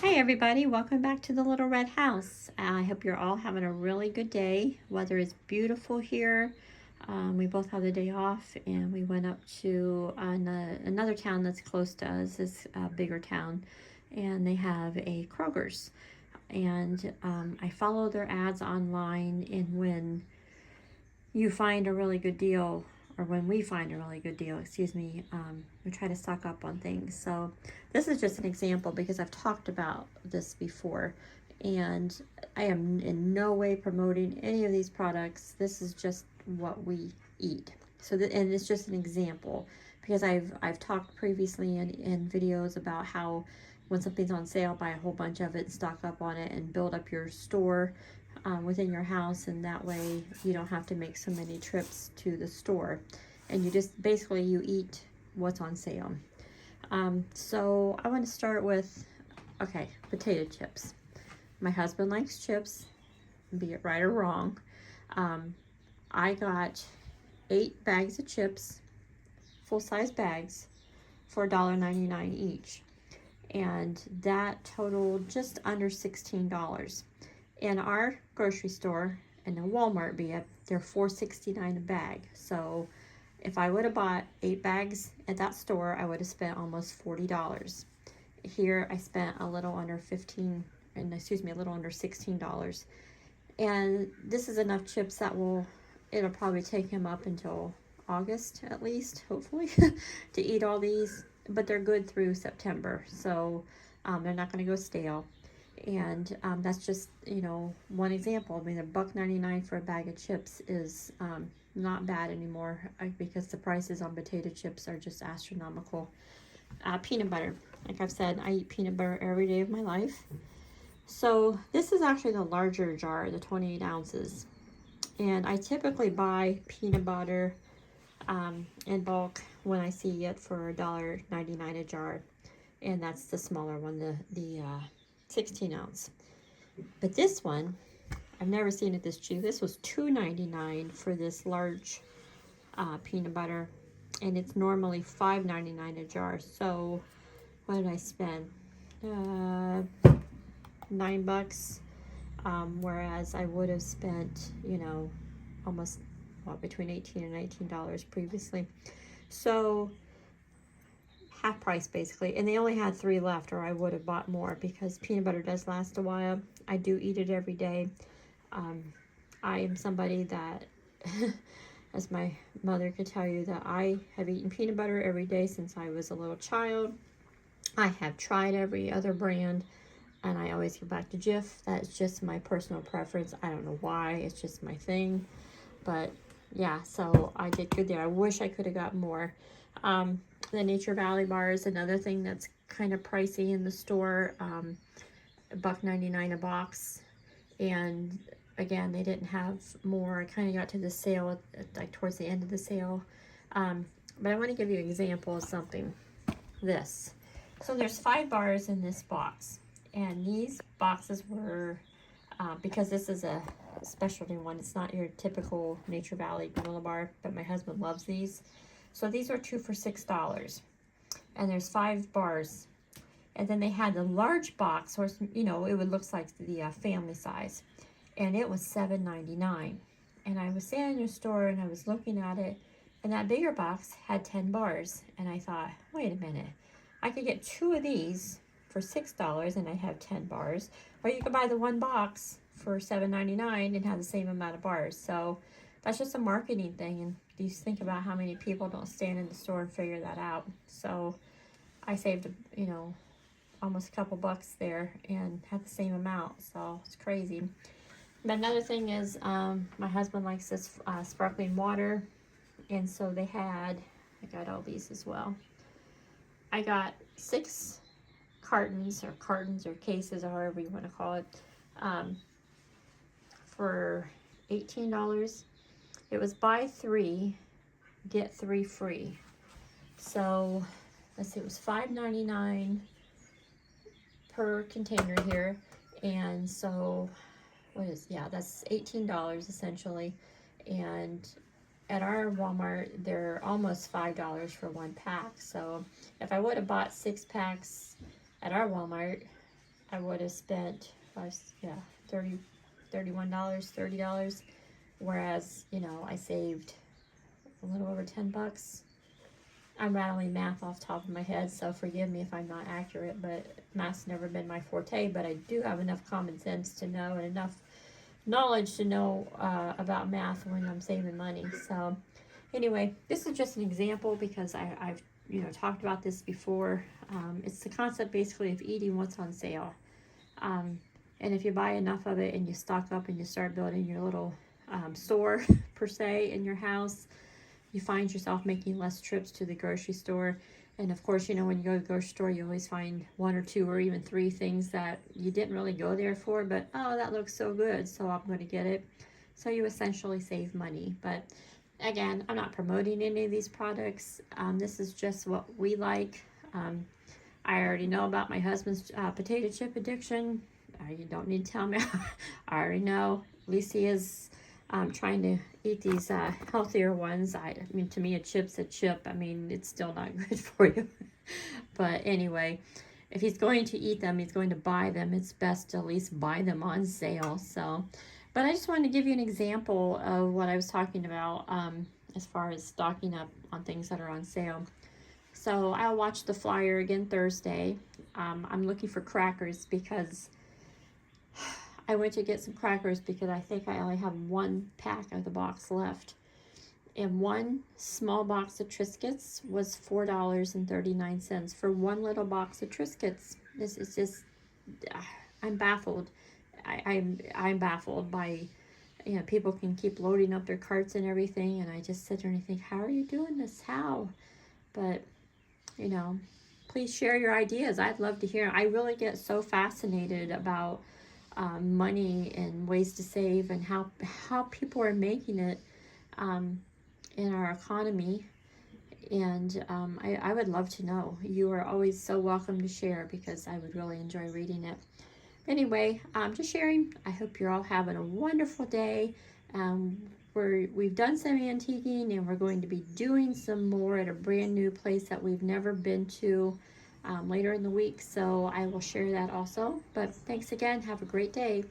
Hey everybody, welcome back to the Little Red House. I hope you're all having a really good day. Weather is beautiful here. We both have the day off and we went up to another town that's close to us, it's a bigger town, and they have a Kroger's. And I follow their ads online, and when you find a really good deal, or when we find a really good deal, excuse me, we try to stock up on things. So this is just an example because I've talked about this before, and I am in no way promoting any of these products. This is just what we eat. So and it's just an example because I've talked previously in videos about how when something's on sale, buy a whole bunch of it, stock up on it, and build up your store within your house, and that way you don't have to make so many trips to the store, and you just basically you eat what's on sale. So I want to start with, okay, potato chips. My husband likes chips, be it right or wrong. I got 8 bags of chips, full-size bags, for $1.99 each, and that totaled just under $16. In our grocery store, and in Walmart be it, they're $4.69 a bag. So if I would have bought 8 bags at that store, I would have spent almost $40. Here I spent a little under a little under $16. And this is enough chips that it'll probably take him up until August at least, hopefully, to eat all these. But they're good through September, so they're not going to go stale. And that's just, one example. I mean, $1.99 for a bag of chips is not bad anymore because the prices on potato chips are just astronomical. Peanut butter. Like I've said, I eat peanut butter every day of my life. So this is actually the larger jar, the 28 ounces. And I typically buy peanut butter in bulk when I see it for $1.99 a jar. And that's the smaller one, the 16 ounce. But this one, I've never seen it this cheap. This was $2.99 for this large peanut butter, and it's normally $5.99 a jar. So what did I spend? $9. Whereas I would have spent, almost between $18 and $19 previously. So half price basically, and they only had 3 left, or I would have bought more because peanut butter does last a while. I do eat it every day. I am somebody that as my mother could tell you, that I have eaten peanut butter every day since I was a little child. I have tried every other brand, and I always go back to Jif. That's just my personal preference. I don't know why, it's just my thing. But yeah, so I did good there. I wish I could have got more. The Nature Valley bar is another thing that's kind of pricey in the store. $1.99 a box. And again, they didn't have more. I kind of got to the sale like towards the end of the sale. But I want to give you an example of something. This. So there's 5 bars in this box. And these boxes were, because this is a specialty one, it's not your typical Nature Valley granola bar, but my husband loves these. So these are 2 for $6. And there's 5 bars. And then they had the large box, or it would look like the family size, and it was $7.99. And I was standing in the store and I was looking at it, and that bigger box had 10 bars, and I thought, wait a minute, I could get 2 of these for $6 and I have 10 bars, or you could buy the one box for $7.99 and have the same amount of bars. So that's just a marketing thing, and you think about how many people don't stand in the store and figure that out. So I saved, almost a couple bucks there and had the same amount, so it's crazy. But another thing is, my husband likes this sparkling water, and so they had, I got all these as well. I got 6 cartons or cases, or however you want to call it, for $18. It was buy 3, get 3 free. So let's see, it was $5.99 per container here, and so that's $18 essentially. And at our Walmart, they're almost $5 for 1 pack. So if I would have bought 6 packs at our Walmart, I would have spent, yeah, $31, $30. Whereas, you know, I saved a little over 10 bucks. I'm rattling math off the top of my head, so forgive me if I'm not accurate, but math's never been my forte, but I do have enough common sense to know and enough knowledge to know about math when I'm saving money. So anyway, this is just an example because I've you know talked about this before. It's the concept basically of eating what's on sale. Um, and if you buy enough of it and you stock up and you start building your little store per se in your house, you find yourself making less trips to the grocery store. And of course, you know, when you go to the grocery store, you always find one or two or even three things that you didn't really go there for, but oh, that looks so good, so I'm going to get it. So you essentially save money. But again, I'm not promoting any of these products. This is just what we like. I already know about my husband's potato chip addiction. You don't need to tell me. I already know. Lucy is trying to eat these healthier ones. I mean, to me, a chip's a chip. I mean, it's still not good for you. But anyway, if he's going to eat them, he's going to buy them. It's best to at least buy them on sale. So, but I just wanted to give you an example of what I was talking about as far as stocking up on things that are on sale. So I'll watch the flyer again Thursday. I'm looking for crackers because I went to get some crackers because I think I only have one pack of the box left. And one small box of Triscuits was $4.39 for one little box of Triscuits. This is just, I'm baffled. I'm baffled by, you know, people can keep loading up their carts and everything, and I just sit there and I think, how are you doing this? How? But, you know, please share your ideas. I'd love to hear. I really get so fascinated about money and ways to save and how people are making it in our economy. And I would love to know. You are always so welcome to share because I would really enjoy reading it. Anyway, just sharing. I hope you're all having a wonderful day. We've done some antiquing and we're going to be doing some more at a brand new place that we've never been to later in the week. So I will share that also. But thanks again. Have a great day.